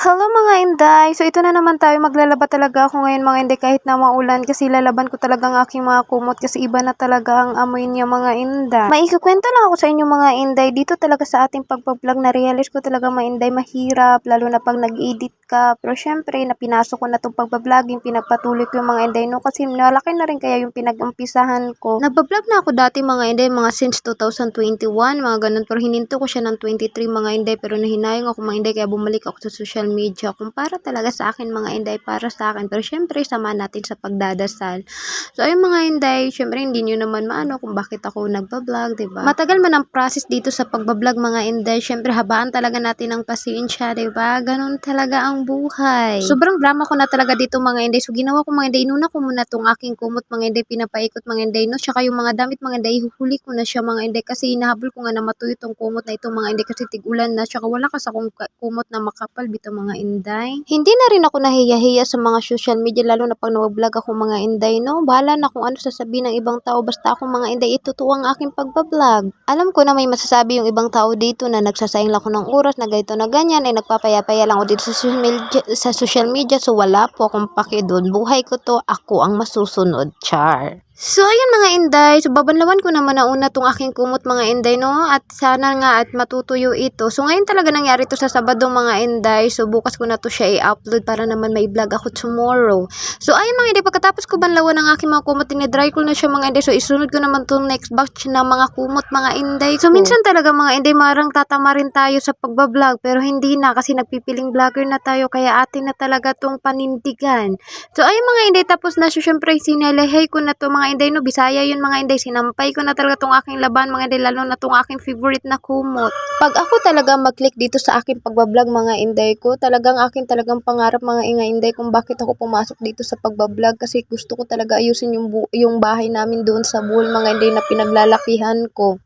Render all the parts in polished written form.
Hello mga inday! So ito na naman tayo, maglalaba talaga ako ngayon mga inday kahit na maulan kasi lalaban ko talaga ang aking mga kumot kasi iba na talaga ang amoy niya mga inday. Maikukwento lang ako sa inyo mga inday, dito talaga sa ating pagpa-vlog na-realize ko talaga mga inday mahirap lalo na pag nag-edit ka. Pero syempre napinasok ko na itong pagpa-vlogging, pinagpatuloy ko yung mga inday no kasi malaki na rin kaya yung pinag-umpisahan ko. Nagpa-vlog na ako dati mga inday, mga since 2021, mga ganun, pero hininto ko siya ng 23 mga inday pero nahinayang ako mga inday kaya bumalik ako sa social media kung para talaga sa akin mga inday, para sa akin, pero syempre sama natin sa pagdadasal. So ayun mga inday, syempre hindi nyo naman maano kung bakit ako nagpa-vlog, diba? Matagal man ang process dito sa pagbablog mga inday, syempre habaan talaga natin ang pasensya, diba? Ganun talaga ang buhay. Sobrang drama ko na talaga dito mga inday, so ginawa ko mga inday, inuna ko muna tong aking kumot mga inday, pinapaikot mga inday, no? Tsaka yung mga damit mga inday, huli ko na siya mga inday kasi hinahabol ko nga na matuyo tong kumot na ito mga inday kasi tigulan na, tsaka wala kasi akong kumot na makapal bito mga inday. Hindi na rin ako nahiya-hiya sa mga social media lalo na pag nag-vlog ako mga inday, no? Bahala na kung ano sasabihin ng ibang tao, basta ako mga inday, itutuwa ang aking pagbablog. Alam ko na may masasabi yung ibang tao dito na nagsasayang lang ako ng oras na ganito na ganyan, ay nagpapaya-paya lang ako dito sa social media, so wala po akong paki doon. Buhay ko to, ako ang masusunod, char. So, ayun mga inday. So, babanlawan ko naman na una tong aking kumot mga inday, no? At sana nga at matutuyo ito. So, ngayon talaga nangyari to sa Sabado mga inday. So, bukas ko na to siya i-upload para naman may vlog ako tomorrow. So, ayun mga inday. Pagkatapos ko banlawan ng aking mga kumot, tinidry ko na siya mga inday. So, isunod ko naman tong next batch na mga kumot mga inday. So, minsan talaga mga inday, marang tatama rin tayo sa pagbablog. Pero hindi na kasi nagpipiling vlogger na tayo. Kaya atin na talaga tong panindigan. So, ayun mga inday. Tapos na siya, syempre, sinalahay ko na to mga inday, no? Bisaya yun mga inday, sinampay ko na talaga tong aking laban mga inday, lalo na tong aking favorite na kumot. Pag ako talaga mag-click dito sa aking pagbablog mga inday ko, talagang talagang pangarap mga inday kung bakit ako pumasok dito sa pagbablog kasi gusto ko talaga ayusin yung bahay namin doon sa Bohol mga inday na pinaglalakihan ko.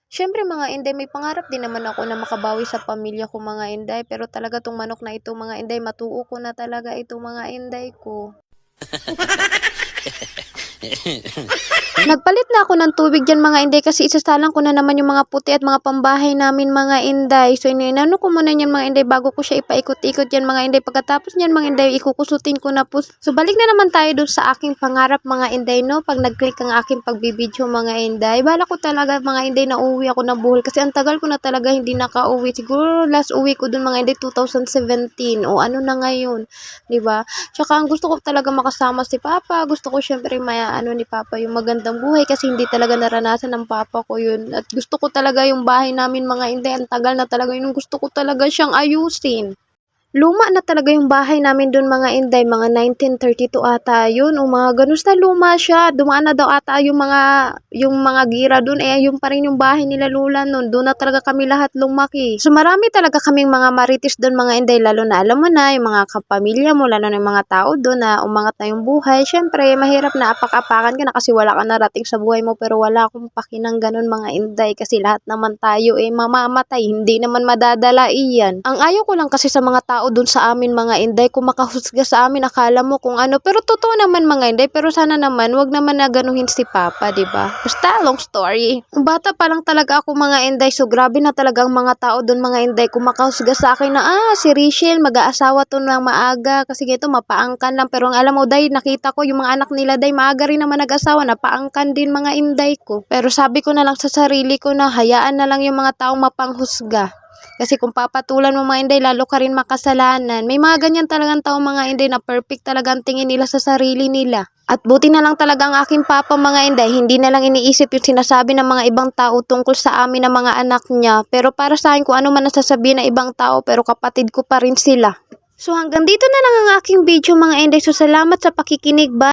Syempre mga inday, may pangarap din naman ako na makabawi sa pamilya ko mga inday, pero talaga tong manok na ito mga inday, matuo ko na talaga ito mga inday ko. Nagpalit na ako ng tubig dyan mga inday kasi isasalang ko na naman yung mga puti at mga pambahay namin mga inday. So inano ko muna yan mga inday bago ko siya ipaikot-ikot yan mga inday. Pagkatapos yan mga inday, ikukusutin ko na po. So balik na naman tayo dun sa aking pangarap mga inday, no? Pag nag-click ang aking pagbibideo mga inday, bala ko talaga mga inday na uwi ako na Bohol kasi ang tagal ko na talaga hindi nakauwi. Siguro last uwi ko dun mga inday 2017 o ano na ngayon, diba? Tsaka ang gusto ko talaga makasama si Papa. Gusto ko syempre ano ni Papa yung magandang buhay kasi hindi talaga naranasan ng Papa ko yun. At gusto ko talaga yung bahay namin mga inday. Ang tagal na talaga yun. Gusto ko talaga siyang ayusin. Luma na talaga yung bahay namin doon mga inday, mga 1932 ata yun, o mga ganun na luma siya. Dumaan na daw ata yung mga gira doon, yung pa rin yung bahay nila lula noon. Doon na talaga kami lahat lumaki. So marami talaga kaming mga marites doon mga inday, lalo na alam mo na yung mga kapamilya mo, lalo na yung mga tao doon na umangat na yung buhay. Syempre mahirap na apak-apakan ka na kasi wala ka narating sa buhay mo, pero wala akong pakinang ganun mga inday kasi lahat naman tayo mamamatay, hindi naman madadala iyan. Ang ayaw ko lang kasi sa mga tao doon sa amin mga inday, kung makahusga sa amin akala mo kung ano, pero totoo naman mga inday, pero sana naman wag naman na ganuhin si Papa, diba? Basta long story, bata pa lang talaga ako mga inday, so grabe na talaga ang mga tao doon mga inday, kung makahusga sa akin na si Rachel mag-aasawa to ng maaga kasi ganito mapaangkan lang, pero ang alam mo day, nakita ko yung mga anak nila day maaga rin naman nag-asawa, napaangkan din mga inday ko, pero sabi ko na lang sa sarili ko na hayaan na lang yung mga taong mapanghusga. Kasi kung papatulan mo mga inday, lalo ka rin makasalanan. May mga ganyan talagang tao mga inday na perfect talagang tingin nila sa sarili nila. At buti na lang talaga ang aking papa mga inday, hindi na lang iniisip yung sinasabi ng mga ibang tao tungkol sa amin ng mga anak niya. Pero para sa akin, kung ano man nasasabihin ng ibang tao, pero kapatid ko pa rin sila. So hanggang dito na lang ang aking video mga inday. So salamat sa pakikinig. Bye!